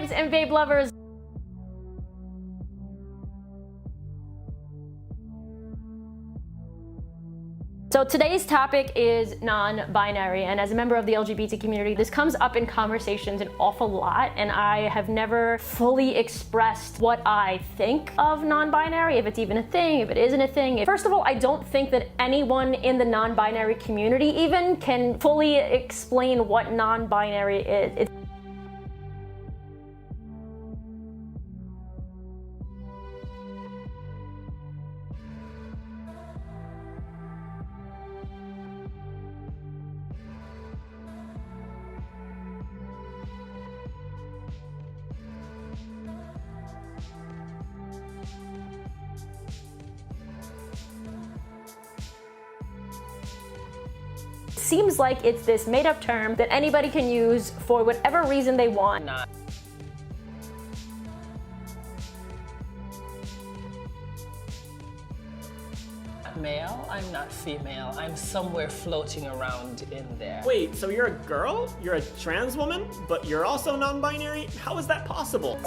vibes and babe lovers. So today's topic is non-binary, and as a member of the LGBT community, this comes up in conversations an awful lot, and I have never fully expressed what I think of non-binary, if it's even a thing, if it isn't a thing. First of all, I don't think that anyone in the non-binary community even can fully explain what non-binary is. Seems like it's this made-up term that anybody can use for whatever reason they want. Male, I'm not female. I'm somewhere floating around in there. Wait, so you're a girl? You're a trans woman, but you're also non-binary? How is that possible?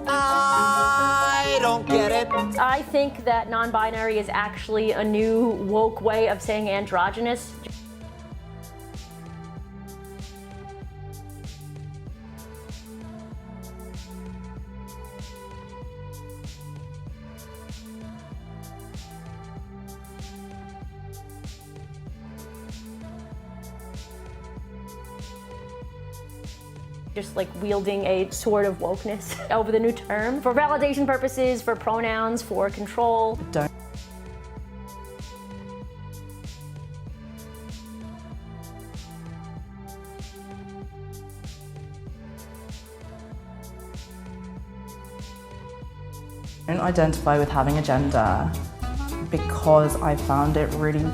I don't get it. I think that non-binary is actually a new woke way of saying androgynous. Just like wielding a sword of wokeness over the new term for validation purposes, for pronouns, for control. Don't. I don't identify with having a gender because I found it really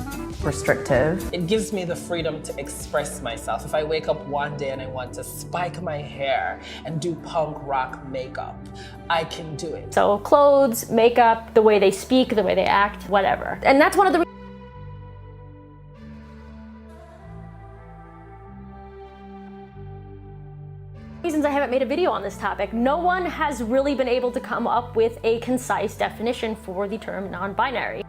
restrictive. It gives me the freedom to express myself. If I wake up one day and I want to spike my hair and do punk rock makeup, I can do it. So clothes, makeup, the way they speak, the way they act, whatever. And that's one of the reasons I haven't made a video on this topic. No one has really been able to come up with a concise definition for the term non-binary.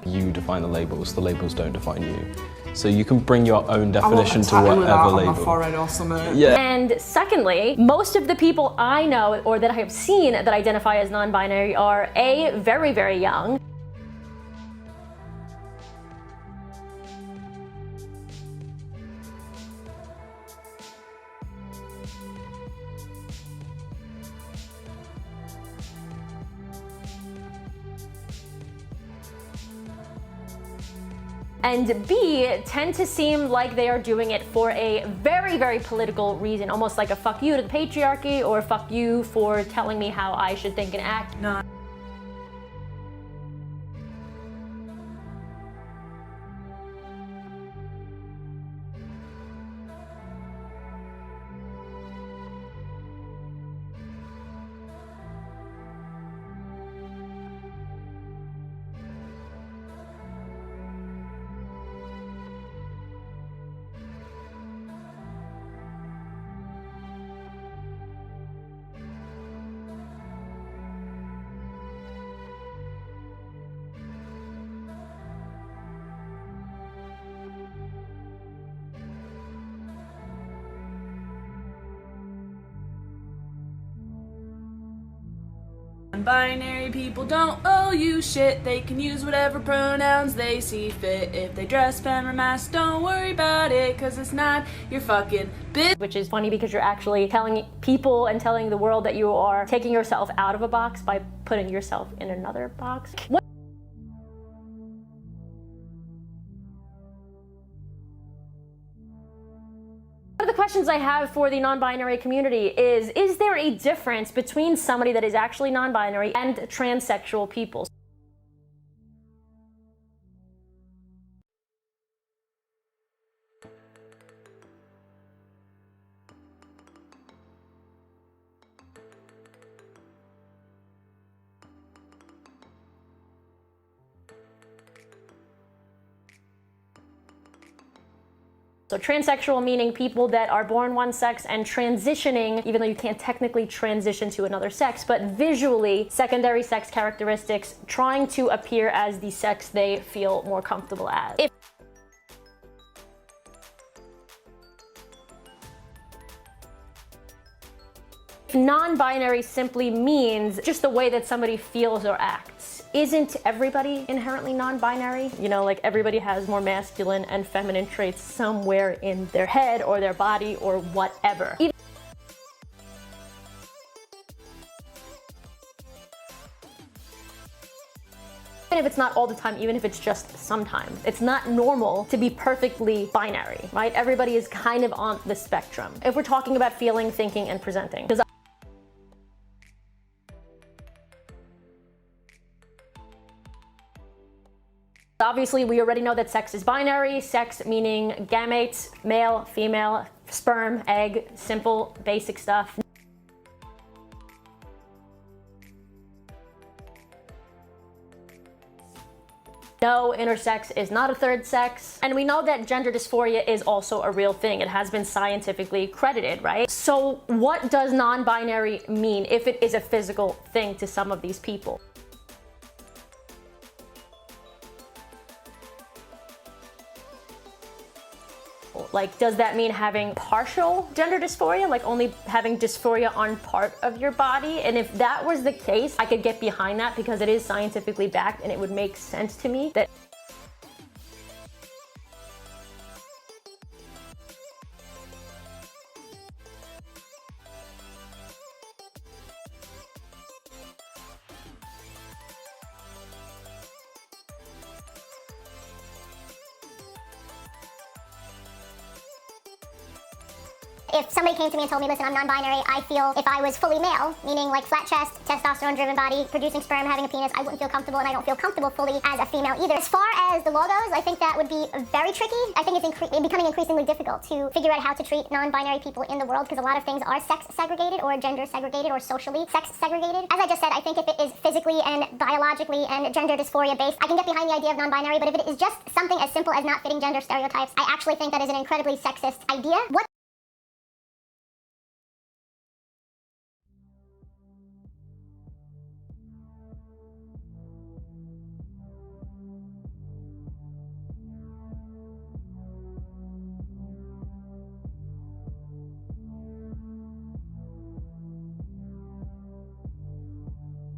You define the labels don't define you. So you can bring your own definition to whatever label. On my forehead or something. Yeah. And secondly, most of the people I know or that I have seen that identify as non-binary are A, very, very young, and B, tend to seem like they are doing it for a very, very political reason, almost like a fuck you to the patriarchy or fuck you for telling me how I should think and act. No. Non-binary people don't owe you shit. They can use whatever pronouns they see fit. If they dress femme or mask, don't worry about it, cause it's not your fucking bitch. Which is funny because you're actually telling people and telling the world that you are taking yourself out of a box by putting yourself in another box. One of the questions I have for the non-binary community is there a difference between somebody that is actually non-binary and transsexual people? So transsexual meaning people that are born one sex and transitioning, even though you can't technically transition to another sex, but visually secondary sex characteristics trying to appear as the sex they feel more comfortable as. If non-binary simply means just the way that somebody feels or acts, isn't everybody inherently non-binary? You know, like everybody has more masculine and feminine traits somewhere in their head or their body or whatever. Even if it's not all the time, even if it's just sometimes. It's not normal to be perfectly binary, right? Everybody is kind of on the spectrum. If we're talking about feeling, thinking, and presenting. Because obviously, we already know that sex is binary. Sex meaning gametes, male, female, sperm, egg, simple, basic stuff. No, intersex is not a third sex. And we know that gender dysphoria is also a real thing. It has been scientifically credited, right? So what does non-binary mean if it is a physical thing to some of these people? Like, does that mean having partial gender dysphoria, like only having dysphoria on part of your body? And if that was the case, I could get behind that because it is scientifically backed and it would make sense to me that if somebody came to me and told me, listen, I'm non-binary, I feel if I was fully male, meaning like flat chest, testosterone-driven body, producing sperm, having a penis, I wouldn't feel comfortable, and I don't feel comfortable fully as a female either. As far as the law goes, I think that would be very tricky. I think it's becoming increasingly difficult to figure out how to treat non-binary people in the world because a lot of things are sex segregated or gender segregated or socially sex segregated. As I just said, I think if it is physically and biologically and gender dysphoria based, I can get behind the idea of non-binary, but if it is just something as simple as not fitting gender stereotypes, I actually think that is an incredibly sexist idea.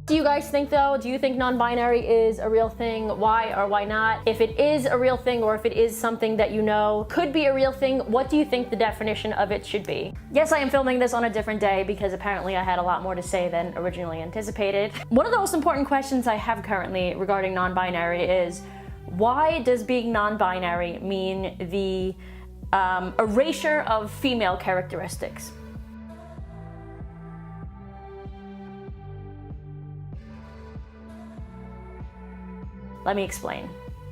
Do you guys think though, do you think non-binary is a real thing? Why or why not? If it is a real thing or if it is something that you know could be a real thing, what do you think the definition of it should be? Yes, I am filming this on a different day because apparently I had a lot more to say than originally anticipated. One of the most important questions I have currently regarding non-binary is, why does being non-binary mean the erasure of female characteristics? Let me explain.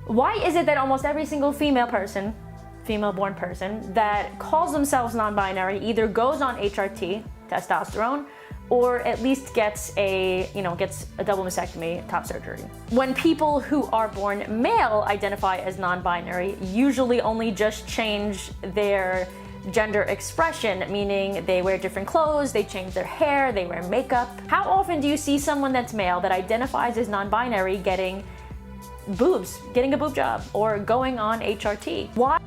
Why is it that almost every single female-born person that calls themselves non-binary either goes on HRT, testosterone, or at least gets a double mastectomy, top surgery? When people who are born male identify as non-binary, usually only just change their gender expression, meaning they wear different clothes, they change their hair, they wear makeup. How often do you see someone that's male that identifies as non-binary getting boobs, getting a boob job, or going on HRT? Why?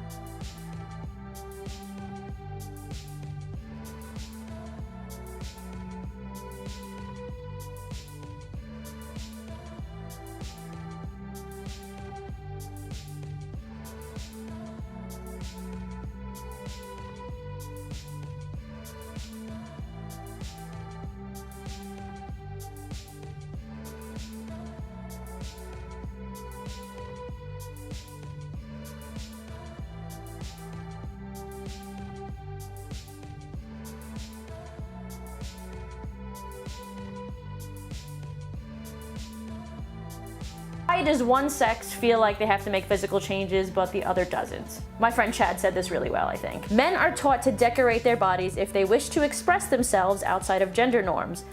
Why does one sex feel like they have to make physical changes but the other doesn't? My friend Chad said this really well, I think. Men are taught to decorate their bodies if they wish to express themselves outside of gender norms.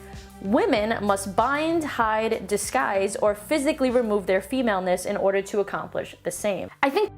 Women must bind, hide, disguise, or physically remove their femaleness in order to accomplish the same. I think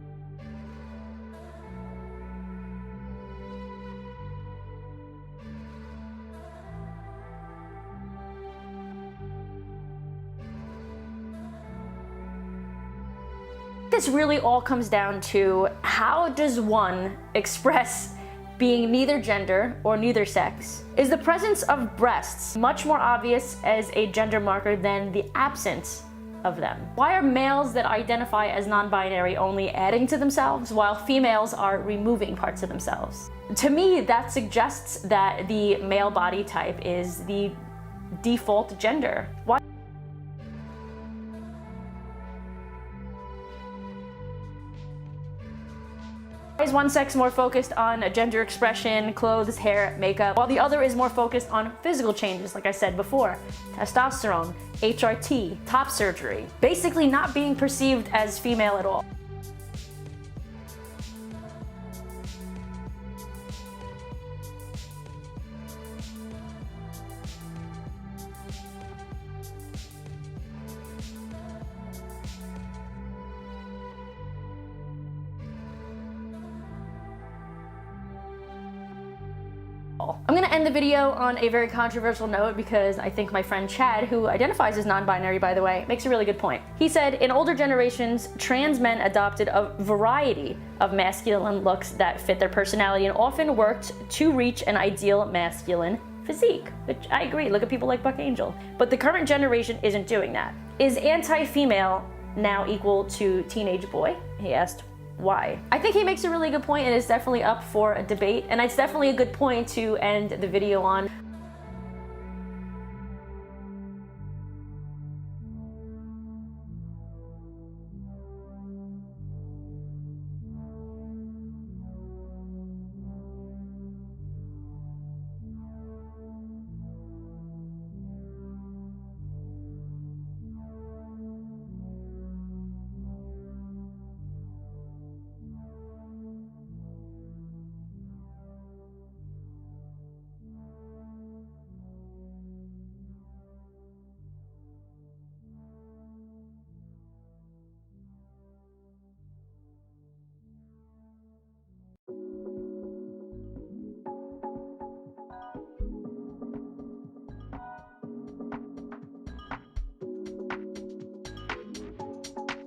this really all comes down to, how does one express being neither gender or neither sex? Is the presence of breasts much more obvious as a gender marker than the absence of them? Why are males that identify as non-binary only adding to themselves while females are removing parts of themselves? To me, that suggests that the male body type is the default gender. Why is one sex more focused on gender expression, clothes, hair, makeup, while the other is more focused on physical changes, like I said before, testosterone, HRT, top surgery, basically not being perceived as female at all? I'm gonna end the video on a very controversial note because I think my friend Chad, who identifies as non-binary by the way, makes a really good point. He said, in older generations, trans men adopted a variety of masculine looks that fit their personality and often worked to reach an ideal masculine physique, which I agree, look at people like Buck Angel. But the current generation isn't doing that. Is anti-female now equal to teenage boy? He asked. Why? I think he makes a really good point and it's definitely up for a debate, and it's definitely a good point to end the video on.